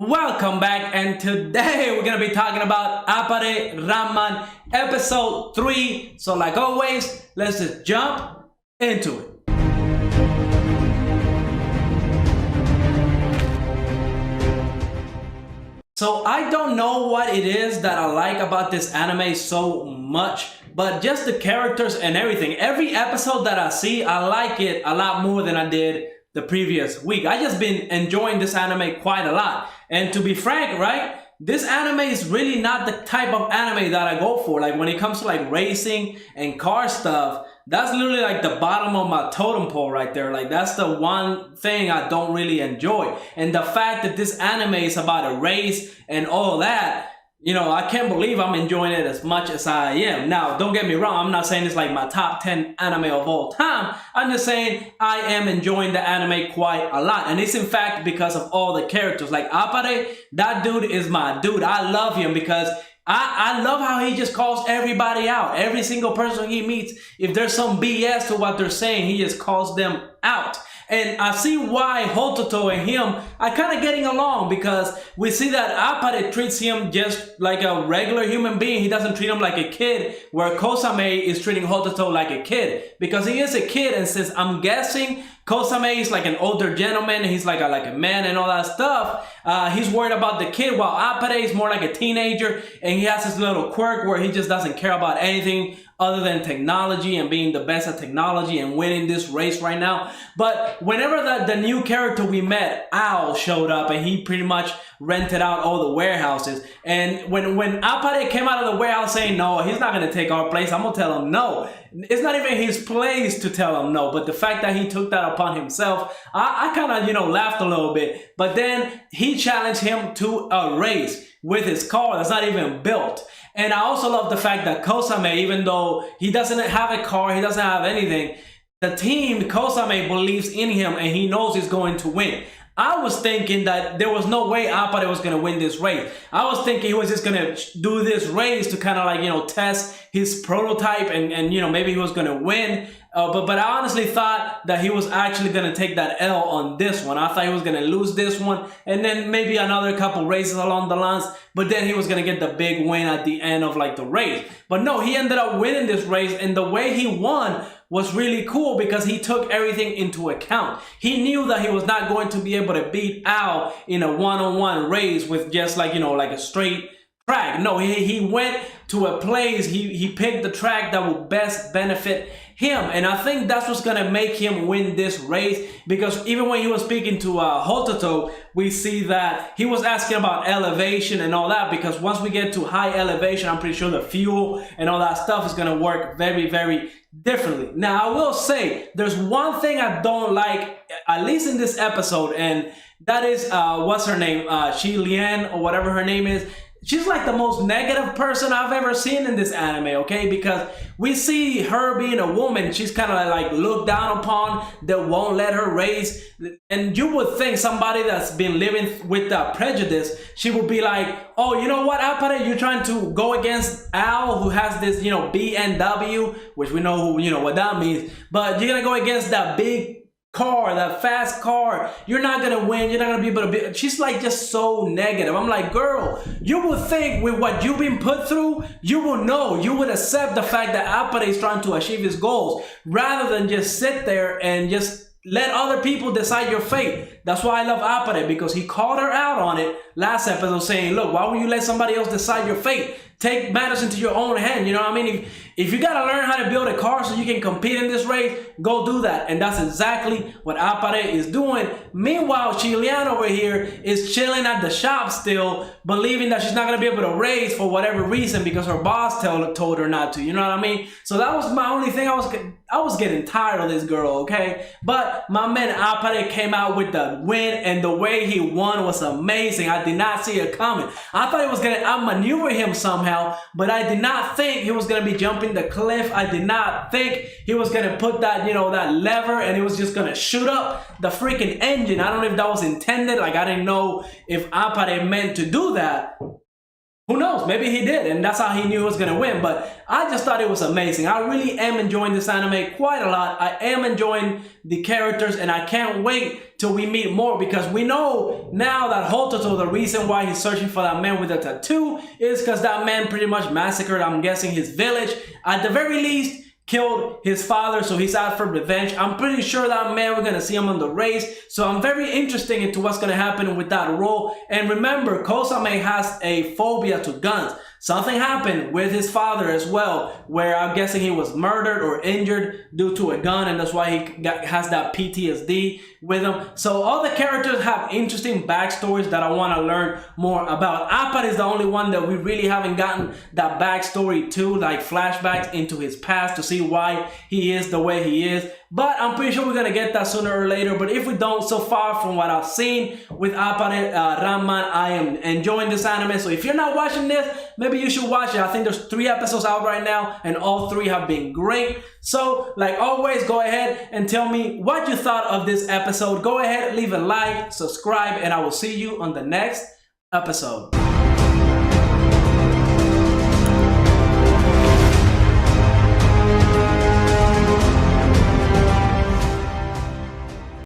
Welcome back, and today we're gonna be talking about Appare-Ranman episode 3. So like always, let's just jump into it. So I don't know what it is that I like about this anime so much, but just the characters and everything. Every episode that I see, I like it a lot more than I did the previous week. I just been enjoying this anime quite a lot. And to be frank, right, this anime is really not the type of anime that I go for. Like when it comes to like racing and car stuff, that's literally like the bottom of my totem pole right there. Like that's the one thing I don't really enjoy. And the fact that this anime is about a race and all that, you know, I can't believe I'm enjoying it as much as I am. Now, don't get me wrong. I'm not saying it's like my top 10 anime of all time. I'm just saying I am enjoying the anime quite a lot. And it's in fact because of all the characters. Like Appare, that dude is my dude. I love him because I love how he just calls everybody out. Every single person he meets, if there's some BS to what they're saying, he just calls them out. And I see why Hototo and him are kind of getting along, because we see that Appare treats him just like a regular human being. He doesn't treat him like a kid, where Kosame is treating Hototo like a kid, because he is a kid. And since I'm guessing Kosame is like an older gentleman, he's like a man and all that stuff, he's worried about the kid, while Appare is more like a teenager, and he has this little quirk where he just doesn't care about anything other than technology and being the best at technology and winning this race right now. But whenever the new character we met, Owl, showed up, and he pretty much rented out all the warehouses, and when Appare came out of the warehouse saying, no, he's not going to take our place, I'm going to tell him no. It's not even his place to tell him no, but the fact that he took that upon himself, I kind of, laughed a little bit. But then he challenged him to a race with his car that's not even built. And I also love the fact that Kosame, even though he doesn't have a car, he doesn't have anything, the team, Kosame, believes in him and he knows he's going to win. I was thinking that there was no way Appare was going to win this race. I was thinking he was just going to do this race to kind of like, test his prototype and maybe he was going to win. But I honestly thought that he was actually going to take that L on this one. I thought he was going to lose this one and then maybe another couple races along the lines, but then he was going to get the big win at the end of like the race. But no, he ended up winning this race, and the way he won was really cool because he took everything into account. He knew that he was not going to be able to beat Al in a one-on-one race with just like, like a straight track. No, he went to a place, he picked the track that would best benefit him. And I think that's what's going to make him win this race, because even when he was speaking to Hototo, we see that he was asking about elevation and all that, because once we get to high elevation, I'm pretty sure the fuel and all that stuff is going to work very, very differently. Now, I will say there's one thing I don't like, at least in this episode, and that is, what's her name? Shi Lian, or whatever her name is. She's like the most negative person I've ever seen in this anime, okay? Because we see her being a woman, she's kind of like looked down upon, that won't let her race. And you would think somebody that's been living with that prejudice, she would be like, oh, you know what, Appare, you're trying to go against Al, who has this, BMW, which we know who, what that means. But you're gonna go against that big car, that fast car, you're not gonna win, you're not gonna be able to be. She's like just so negative. I'm like, girl, you would think with what you've been put through, you will know, you would accept the fact that Appare is trying to achieve his goals, rather than just sit there and just let other people decide your fate. That's why I love Appare, because he called her out on it last episode, saying, look, why would you let somebody else decide your fate? Take matters into your own hand. You know what I mean? If you got to learn how to build a car so you can compete in this race, go do that. And that's exactly what Appare is doing. Meanwhile, Chilean over here is chilling at the shop still, believing that she's not going to be able to race for whatever reason because her boss told her not to. You know what I mean? So that was my only thing. I was getting tired of this girl, okay? But my man Appare came out with the win, and the way he won was amazing. I did not see it coming. I thought he was going to outmaneuver him somehow, but I did not think he was going to be jumping the cliff. I did not think he was going to put that, that lever, and he was just going to shoot up the freaking engine. I don't know if that was intended. Like, I didn't know if Appare meant to do that. Who knows? Maybe he did, and that's how he knew he was going to win. But I just thought it was amazing. I really am enjoying this anime quite a lot. I am enjoying the characters, and I can't wait till we meet more, because we know now that Hototo, the reason why he's searching for that man with a tattoo is because that man pretty much massacred, I'm guessing, his village. At the very least, killed his father, so he's out for revenge. I'm pretty sure that man, we're gonna see him on the race, so I'm very interested into what's gonna happen with that role. And remember, Kosame has a phobia to guns. Something happened with his father as well, where I'm guessing he was murdered or injured due to a gun, and that's why he has that PTSD with him. So all the characters have interesting backstories that I want to learn more about. Appare is the only one that we really haven't gotten that backstory to, like flashbacks into his past to see why he is the way he is. But I'm pretty sure we're going to get that sooner or later. But if we don't, so far from what I've seen with Appare-Ranman, I am enjoying this anime. So if you're not watching this, maybe you should watch it. I think there's 3 episodes out right now, and all 3 have been great. So, like always, go ahead and tell me what you thought of this episode. Go ahead, leave a like, subscribe, and I will see you on the next episode.